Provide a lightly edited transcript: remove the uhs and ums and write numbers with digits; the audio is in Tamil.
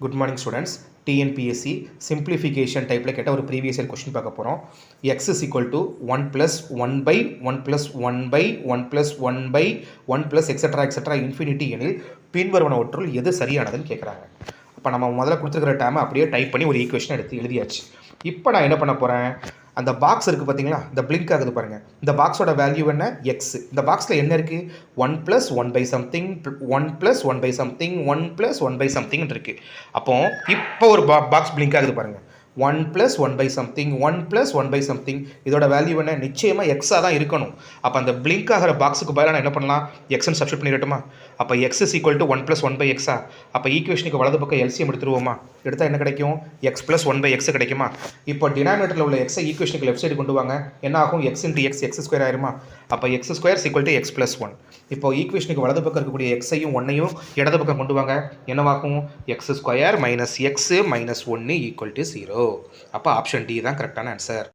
Good morning students. TNPSC simplification டைப்பில் கேட்ட ஒரு ப்ரீவியஸ் இயர் கொஸ்டின் பார்க்க போகிறோம். X is equal to 1 + 1 + 1 etcetera infinity எனில் பின்வருவனவற்றுள் எது சரியானதுன்னு கேட்குறாங்க. இப்போ நம்ம முதல்ல கொடுத்துருக்கிற டேமை அப்படியே டைப் பண்ணி ஒரு ஈக்குவேஷன் எடுத்து எழுதியாச்சு. இப்போ நான் என்ன பண்ண போகிறேன், அந்த பாக்ஸ் இருக்குது பார்த்தீங்களா, இந்த பிளிங்க் ஆகுது பாருங்கள். இந்த பாக்ஸோட வேல்யூ என்ன, எக்ஸ். இந்த பாக்ஸில் என்ன இருக்குது, 1 + 1/something 1 + 1/something 1 + 1/something இருக்குது. அப்போ இப்போ ஒரு பாக்ஸ் பிளிங்க் ஆகுது பாருங்கள். 1 + 1/something 1 + 1/something இதோட வேல்யூ என்ன, நிச்சயமாக எக்ஸாக தான் இருக்கணும். அப்போ அந்த பிளிங்க் ஆகிற பாக்ஸுக்கு பதிலாக நான் என்ன பண்ணலாம், எக்ஸ்ன்னு சப்ஸ்டிட் பண்ணிடட்டுமா. அப்போ எக்ஸ் இஸ் ஈக்குவல் டு 1 + 1/xஆ. அப்போ ஈக்குவேஷனுக்கு வலது பக்கம் எல்சிஎம் எடுத்துருவோமா. எடுத்தால் என்ன கிடைக்கும், எக்ஸ் + 1/x கிடைக்குமா. இப்போ டினாமினேட்டரில் உள்ள எக்ஸை ஈக்குவேஷனுக்கு லெஃப்ட் சைடு கொண்டு வாங்க. என்ன ஆகும், x × x x² ஆயிருமா. அப்போ x² = x + 1. இப்போ ஈக்குவேஷனுக்கு வலது பக்கம் இருக்கக்கூடிய எக்ஸையும் 1ஐயும் இடது பக்கம் கொண்டு வாங்க. என்னவாகும், x² - x - 1 = 0. அப்போ ஆப்ஷன் டி தான் கரெக்டான ஆன்சர்.